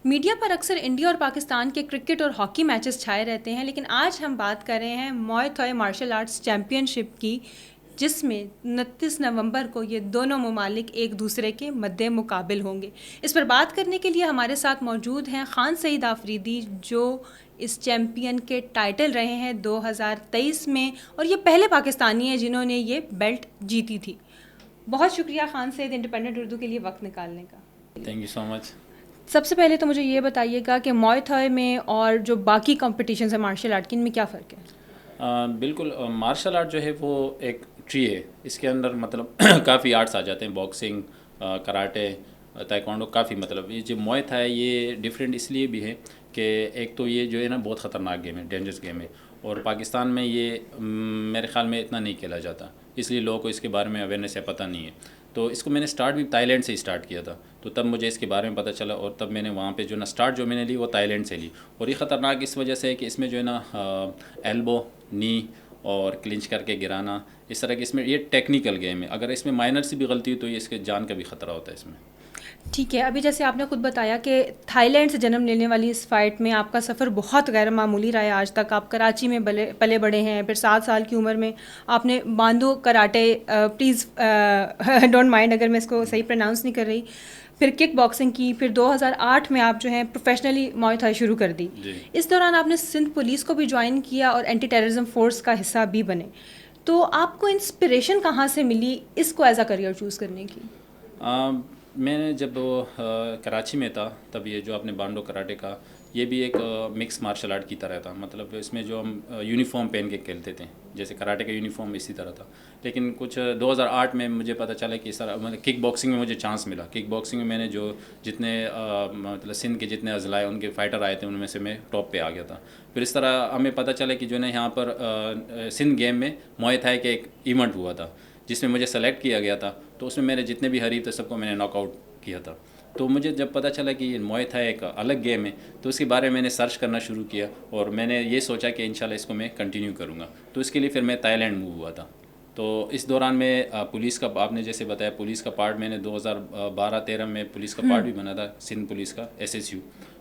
Media پر اکثر India اور پاکستان کے کرکٹ اور ہاکی میچز چھائے رہتے ہیں، لیکن آج ہم بات کر رہے ہیں muay Thai martial arts championship کی، جس میں 29 نومبر کو یہ دونوں ممالک ایک دوسرے کے مد مقابل ہوں گے۔ اس پر بات کرنے کے لیے ہمارے ساتھ موجود ہیں خان سعید آفریدی، جو اس چیمپئن کے ٹائٹل رہے ہیں 2023 میں، اور یہ پہلے پاکستانی ہیں جنہوں نے یہ بیلٹ جیتی تھی۔ بہت شکریہ خان سعید انڈیپینڈنٹ اردو کے لیے وقت نکالنے کا۔ تھینک یو سو مچ۔ سب سے پہلے تو مجھے یہ بتائیے گا کہ موئے تھائی میں اور جو باقی کمپٹیشنز ہیں مارشل آرٹ کی، ان میں کیا فرق ہے؟ بالکل، مارشل آرٹ جو ہے وہ ایک ٹری ہے، اس کے اندر مطلب کافی آرٹس آ جاتے ہیں، باکسنگ، کراٹے، تائیکوانڈو، کافی مطلب یہ جو موئے تھائی ہے یہ ڈفرینٹ اس لیے بھی ہے کہ ایک تو یہ جو ہے نا بہت خطرناک گیم ہے، ڈینجرس گیم ہے، اور پاکستان میں یہ میرے خیال میں اتنا نہیں کھیلا جاتا، اس لیے لوگوں کو اس کے بارے میں اویئرنیس ہے، پتہ نہیں ہے۔ تو اس کو میں نے سٹارٹ بھی تائی لینڈ سے سٹارٹ کیا تھا، تو تب مجھے اس کے بارے میں پتہ چلا، اور تب میں نے وہاں پہ جو نا سٹارٹ جو میں نے لی وہ تائی لینڈ سے لی، اور یہ خطرناک اس وجہ سے ہے کہ اس میں جو ہے نا ایلبو، نی اور کلنچ کر کے گرانا، اس طرح کی اس میں یہ ٹیکنیکل گیم ہے، اگر اس میں مائنر سے بھی غلطی ہو تو یہ اس کے جان کا بھی خطرہ ہوتا ہے اس میں۔ ٹھیک ہے، ابھی جیسے آپ نے خود بتایا کہ تھائی لینڈ سے جنم لینے والی اس فائٹ میں آپ کا سفر بہت غیر معمولی رہا ہے۔ آج تک آپ کراچی میں پلے بڑے ہیں، پھر 7 سال کی عمر میں آپ نے باندو کراٹے، پلیز ڈونٹ مائنڈ اگر میں اس کو صحیح پروناؤنس نہیں کر رہی، پھر کک باکسنگ کی، پھر 2008 میں آپ جو ہیں پروفیشنلی موئے تھائی شروع کر دی۔ اس دوران آپ نے سندھ پولیس کو بھی جوائن کیا اور اینٹی ٹیررزم فورس کا حصہ بھی بنے۔ تو آپ کو انسپریشن کہاں سے ملی اس کو ایز اے کریئر چوز کرنے کی؟ میں نے جب کراچی میں تھا تب یہ جو آپ نے بانڈو کراٹے کا، یہ بھی ایک مکس مارشل آرٹ کی طرح تھا، مطلب اس میں جو ہم یونیفارم پہن کے کھیلتے تھے، جیسے کراٹے کا یونیفارم اسی طرح تھا، لیکن کچھ 2008 میں مجھے پتہ چلا کہ اس طرح مطلب کک باکسنگ میں مجھے چانس ملا۔ کک باکسنگ میں میں نے جو جتنے مطلب سندھ کے جتنے اضلاع ان کے فائٹر آئے تھے ان میں سے میں ٹاپ پہ آ گیا تھا۔ پھر اس طرح ہمیں پتہ چلا کہ جو ہے نا یہاں پر سندھ گیم میں موئے تھائی کا ایک ایونٹ ہوا تھا جس میں مجھے سلیکٹ کیا گیا تھا، تو اس میں میرے جتنے بھی حریف تھے سب کو میں نے ناک آؤٹ کیا تھا۔ تو مجھے جب پتہ چلا کہ یہ موئے تھائی ایک الگ گیم ہے تو اس کے بارے میں نے سرچ کرنا شروع کیا، اور میں نے یہ سوچا کہ انشاءاللہ اس کو میں کنٹینیو کروں گا، تو اس کے لیے پھر میں تائی لینڈ موو ہوا تھا۔ تو اس دوران میں پولیس کا، آپ نے جیسے بتایا پولیس کا پارٹ، میں نے 2012-13 میں پولیس کا پارٹ بھی بنا تھا، سندھ پولیس کا SSU،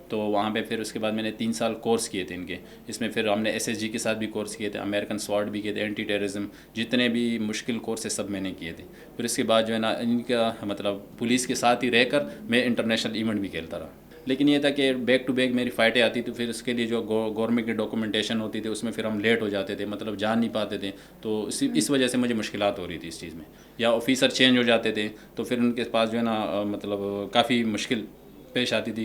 تو وہاں پہ پھر اس کے بعد میں نے 3 سال کورس کیے تھے ان کے، اس میں پھر ہم نے SSG کے ساتھ بھی کورس کیے تھے، امریکن سواڈ بھی کیے تھے، اینٹی ٹیررزم، جتنے بھی مشکل کورس ہے سب میں نے کیے تھے۔ پھر اس کے بعد جو ہے نا ان کا مطلب پولیس کے ساتھ ہی رہ کر میں انٹرنیشنل ایونٹ بھی کھیلتا رہا، لیکن یہ تھا کہ بیک ٹو بیک میری فائٹیں آتی تھی، پھر اس کے لیے جو گورنمنٹ کی ڈاکومنٹیشن ہوتی تھی اس میں پھر ہم لیٹ ہو جاتے تھے، مطلب جان نہیں پاتے تھے، تو اس وجہ سے مجھے مشکلات ہو رہی تھی اس چیز میں، یا آفیسر چینج ہو جاتے تھے تو پھر ان کے پاس جو ہے نا مطلب کافی مشکل پیش آتی تھی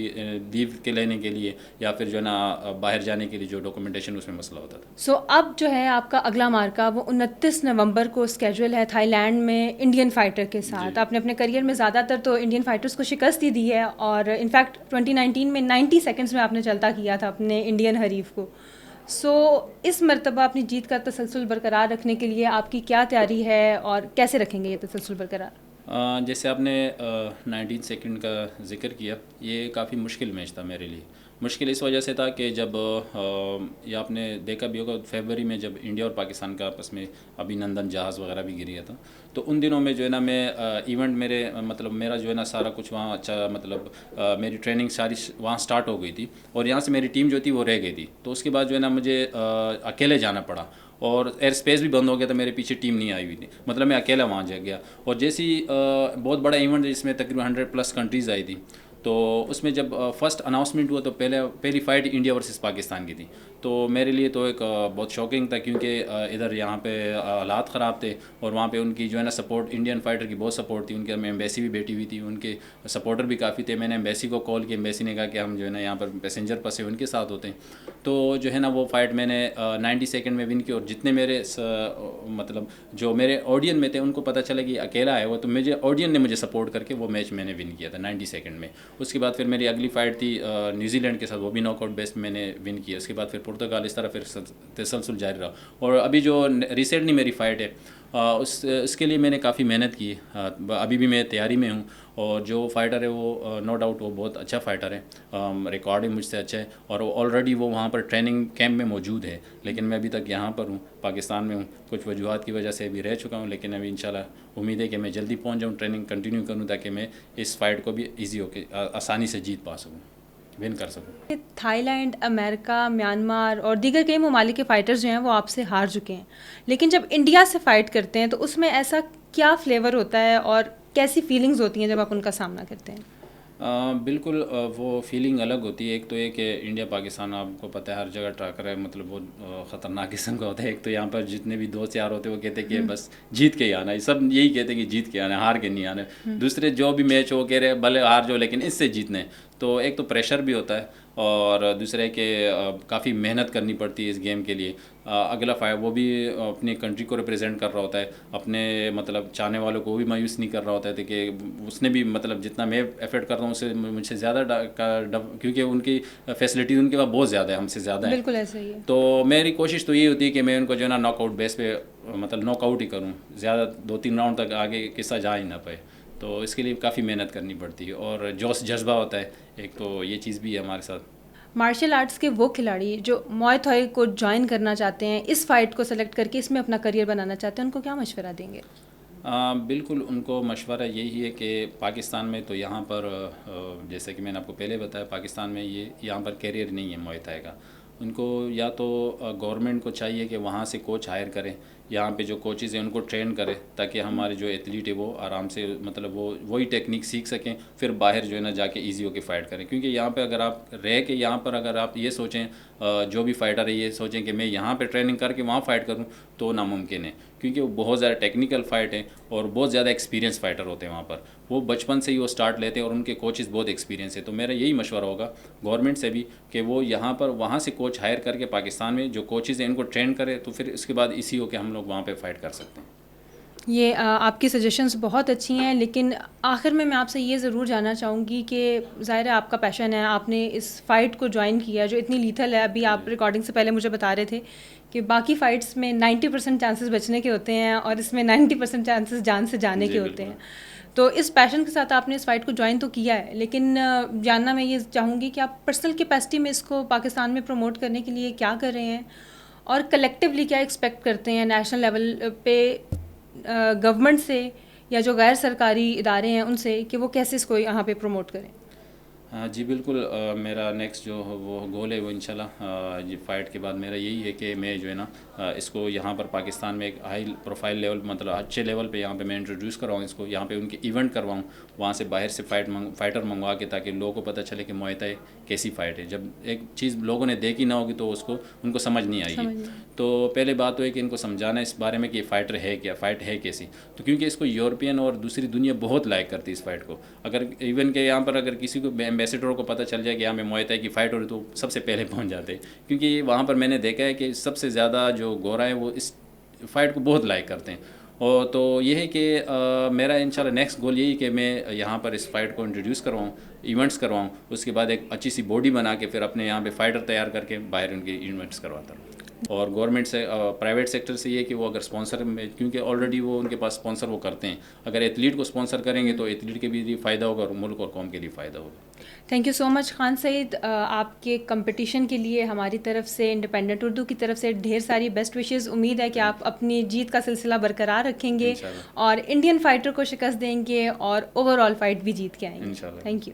لیو کے لینے کے لیے، یا پھر جو ہے نا باہر جانے کے لیے جو ڈاکومنٹیشن اس میں مسئلہ ہوتا تھا۔ سو اب جو ہے آپ کا اگلا مارکا وہ 29 نومبر کو اسکیجول ہے تھائی لینڈ میں انڈین فائٹر کے ساتھ۔ آپ نے اپنے کریئر میں زیادہ تر تو انڈین فائٹرز کو شکست ہی دی ہے، اور انفیکٹ 2019 میں 90 سیکنڈز میں آپ نے چلتا کیا تھا اپنے انڈین حریف کو۔ سو اس مرتبہ اپنی جیت کا تسلسل برقرار رکھنے کے لیے آپ کی کیا تیاری ہے اور کیسے رکھیں گے یہ تسلسل برقرار؟ جیسے آپ نے 19 سیکنڈ کا ذکر کیا، یہ کافی مشکل میچ تھا میرے لیے۔ مشکل اس وجہ سے تھا کہ جب یہ آپ نے دیکھا بھی ہوگا فیبروری میں جب انڈیا اور پاکستان کا آپس میں ابھی نندن جہاز وغیرہ بھی گر گیا تھا، تو ان دنوں میں جو ہے نا میں ایونٹ میرے مطلب میرا جو ہے نا سارا کچھ وہاں اچھا مطلب میری ٹریننگ ساری وہاں سٹارٹ ہو گئی تھی، اور یہاں سے میری ٹیم جو تھی وہ رہ گئی تھی، تو اس کے بعد جو ہے نا مجھے اکیلے جانا پڑا، اور ایئر اسپیس بھی بند ہو گیا تھا، میرے پیچھے ٹیم نہیں آئی ہوئی تھی، مطلب میں اکیلا وہاں جا گیا، اور جیسی بہت بڑا ایونٹ جس میں تقریباً 100+ کنٹریز آئی تھی، تو اس میں جب فرسٹ اناؤنسمنٹ ہوا تو پہلی فائٹ انڈیا ورسز پاکستان کی تھی، تو میرے لیے تو ایک بہت شوکنگ تھا، کیونکہ ادھر یہاں پہ حالات خراب تھے، اور وہاں پہ ان کی جو ہے نا سپورٹ، انڈین فائٹر کی بہت سپورٹ تھی، ان کے میں ایمبیسی بھی بیٹھی ہوئی تھی، ان کے سپورٹر بھی کافی تھے، میں نے ایمبیسی کو کال کیا، ایمبیسی نے کہا کہ ہم جو ہے نا یہاں پر پیسنجر پسے ان کے ساتھ ہوتے ہیں، تو جو ہے نا وہ فائٹ میں نے 90 سیکنڈ میں ون کی، اور جتنے میرے مطلب جو میرے آڈین میں تھے ان کو پتہ چلا کہ اکیلا ہے وہ، تو آڈین نے مجھے سپورٹ کر کے وہ میچ میں نے ون کیا تھا 90 سیکنڈ میں۔ اس کے بعد پھر میری اگلی فائٹ تھی نیوزی لینڈ کے ساتھ، وہ بھی ناک آؤٹ بیس میں نے ون کیا، اس کے بعد پھر پرتگال، اس طرح پھر تسلسل جاری رہا، اور ابھی جو ریسنٹلی میری فائٹ ہے اس کے لیے میں نے کافی محنت کی، ابھی بھی میں تیاری میں ہوں، اور جو فائٹر ہے وہ نو ڈاؤٹ وہ بہت اچھا فائٹر ہے، ریکارڈ بھی مجھ سے اچھا ہے، اور آلریڈی وہ وہاں پر ٹریننگ کیمپ میں موجود ہے، لیکن میں ابھی تک یہاں پر ہوں، پاکستان میں ہوں، کچھ وجوہات کی وجہ سے ابھی رہ چکا ہوں، لیکن ابھی انشاءاللہ امید ہے کہ میں جلدی پہنچ جاؤں، ٹریننگ کنٹینیو کروں تاکہ میں اس فائٹ کو بھی ایزی ہو کے آسانی سے جیت پا سکوں۔ ون کر سکوں. تھائی لینڈ، امریکہ، میانمار اور دیگر کئی ممالک کے فائٹرز جو ہیں وہ آپ سے ہار چکے ہیں، لیکن جب انڈیا سے فائٹ کرتے ہیں تو اس میں ایسا کیا فلیور ہوتا ہے اور کیسی فیلنگز ہوتی ہیں جب آپ ان کا سامنا کرتے ہیں؟ بالکل وہ فیلنگ الگ ہوتی ہے. ایک تو یہ کہ انڈیا پاکستان آپ کو پتہ ہے ہر جگہ ٹاکر ہے، مطلب وہ خطرناک قسم کا ہوتا ہے. ایک تو یہاں پر جتنے بھی دوست یار ہوتے ہیں وہ کہتے ہیں کہ بس جیت کے ہی آنا ہے، سب یہی کہتے ہیں کہ جیت کے آنا ہے، ہار کے نہیں آنا ہے. دوسرے جو بھی میچ ہو کہہ رہے بھلے ہار جو لیکن اس سے جیتنے. تو ایک تو پریشر بھی ہوتا ہے اور دوسرا ہے کہ کافی محنت کرنی پڑتی ہے اس گیم کے لیے. اگلا وہ بھی اپنی کنٹری کو ریپرزینٹ کر رہا ہوتا ہے، اپنے مطلب چاہنے والوں کو بھی مایوس نہیں کر رہا ہوتا ہے کہ اس نے بھی مطلب جتنا میں ایفرٹ کرتا ہوں اسے مجھ سے زیادہ کیونکہ ان کی فیسلٹیز ان کے پاس بہت زیادہ ہے، ہم سے زیادہ ہیں. بالکل ایسا ہی ہے. تو میری کوشش تو یہ ہوتی ہے کہ میں ان کو جو ہے نا ناک آؤٹ بیس پہ مطلب ناک آؤٹ ہی کروں، زیادہ 2-3 راؤنڈ تک آگے قصہ جا ہی نہ پائے. تو اس کے لیے کافی محنت کرنی پڑتی ہے اور جوش جذبہ ہوتا ہے. ایک تو یہ چیز بھی ہے ہمارے ساتھ. مارشل آرٹس کے وہ کھلاڑی جو موائے تھائی کو جوائن کرنا چاہتے ہیں، اس فائٹ کو سلیکٹ کر کے اس میں اپنا کریئر بنانا چاہتے ہیں، ان کو کیا مشورہ دیں گے؟ بالکل ان کو مشورہ یہی ہے کہ پاکستان میں تو یہاں پر جیسے کہ میں نے آپ کو پہلے بتایا پاکستان میں یہاں پر کیریئر نہیں ہے موائے تھائی کا. ان کو یا تو گورنمنٹ کو چاہیے کہ وہاں سے کوچ ہائر کریں، یہاں پہ جو کوچز ہیں ان کو ٹرین کرے تاکہ ہمارے جو ایتھلیٹ ہے وہ آرام سے مطلب وہی ٹیکنیک سیکھ سکیں، پھر باہر جو ہے نا جا کے ایزی ہو کے فائٹ کریں. کیونکہ یہاں پہ اگر آپ رہ کے یہاں پر اگر آپ یہ سوچیں جو بھی فائٹر ہے یہ سوچیں کہ میں یہاں پہ ٹریننگ کر کے وہاں فائٹ کروں تو ناممکن ہے. کیونکہ وہ بہت زیادہ ٹیکنیکل فائٹ ہے اور بہت زیادہ ایکسپیرینس فائٹر ہوتے ہیں وہاں پر. وہ بچپن سے ہی وہ سٹارٹ لیتے ہیں اور ان کے کوچز بہت ایکسپیرینس ہے. تو میرا یہی مشورہ ہوگا گورنمنٹ سے بھی کہ وہ یہاں پر وہاں سے کوچ ہائر کر کے پاکستان میں جو کوچز ہیں ان کو ٹرین کرے، تو پھر اس کے بعد اسی ہو کہ ہم لوگ وہاں پہ فائٹ کر سکتے ہیں. یہ آپ کی سجیشنز بہت اچھی ہیں، لیکن آخر میں آپ سے یہ ضرور جاننا چاہوں گی کہ ظاہر ہے آپ کا پیشن ہے، آپ نے اس فائٹ کو جوائن کیا جو اتنی لیتھل ہے. ابھی آپ ریکارڈنگ سے پہلے مجھے بتا رہے تھے کہ باقی فائٹس میں 90% چانسز بچنے کے ہوتے ہیں اور اس میں 90% چانسز جان سے جانے کے ہوتے ہیں. تو اس پیشن کے ساتھ آپ نے اس فائٹ کو جوائن تو کیا ہے، لیکن جاننا میں یہ چاہوں گی کہ آپ پرسنل کیپیسٹی میں اس کو پاکستان میں پروموٹ کرنے کے لیے کیا کر رہے ہیں اور کلیکٹیولی کیا ایکسپیکٹ کرتے ہیں نیشنل لیول پہ گورنمنٹ سے یا جو غیر سرکاری ادارے ہیں ان سے کہ وہ کیسے اس کو یہاں پہ پروموٹ کریں؟ جی بالکل. میرا نیکسٹ جو وہ گول ہے وہ انشاءاللہ یہ فائٹ کے بعد میرا یہی ہے کہ میں جو ہے نا اس کو یہاں پر پاکستان میں ایک ہائی پروفائل لیول مطلب اچھے لیول پہ یہاں پہ میں انٹروڈیوس کرواؤں اس کو، یہاں پہ ان کے ایونٹ کرواؤں، وہاں سے باہر سے فائٹر منگوا کے تاکہ لوگوں کو پتہ چلے کہ موائے تھائی کیسی فائٹ ہے. جب ایک چیز لوگوں نے دیکھی نہ ہوگی تو اس کو ان کو سمجھ نہیں آئے گی. تو پہلے بات تو ہے کہ ان کو سمجھانا اس بارے میں کہ یہ فائٹر ہے کیا، فائٹ ہے کیسی. تو کیونکہ اس کو یورپین اور دوسری دنیا بہت لائک کرتی ہے اس فائٹ کو. اگر ایون کہ یہاں پر اگر کسی کو ایمبیسیڈر کو پتہ چل جائے کہ یہاں میں موائے تھائی کی فائٹ ہو رہی تو سب سے پہلے پہنچ جاتے ہیں. کیونکہ وہاں پر میں نے دیکھا ہے کہ سب سے زیادہ جو گورا ہے وہ اس فائٹ کو بہت لائک کرتے ہیں. اور تو یہ ہے کہ میرا انشاءاللہ نیکسٹ گول یہی کہ میں یہاں پر اس فائٹ کو انٹروڈیوس کرواؤں، ایونٹس کرواؤں، اس کے بعد ایک اچھی سی باڈی بنا کے پھر اپنے یہاں پہ فائٹر تیار کر کے باہر ان کے ایونٹس کرواتا ہوں. اور گورنمنٹ سے پرائیویٹ سیکٹر سے یہ کہ وہ اگر اسپانسر میں، کیونکہ آلریڈی وہ ان کے پاس اسپانسر وہ کرتے ہیں، اگر ایتھلیٹ کو اسپانسر کریں گے تو ایتھلیٹ کے بھی فائدہ ہوگا اور ملک اور قوم کے لیے فائدہ ہوگا. تھینک یو سو مچ خان سعید. آپ کے کمپٹیشن کے لیے ہماری طرف سے، انڈیپینڈنٹ اردو کی طرف سے ڈھیر ساری بیسٹ وشیز. امید ہے کہ آپ اپنی جیت کا سلسلہ برقرار رکھیں گے اور انڈین فائٹر کو شکست دیں گے اور اوور آل فائٹ بھی جیت کے آئیں گے. Thank you.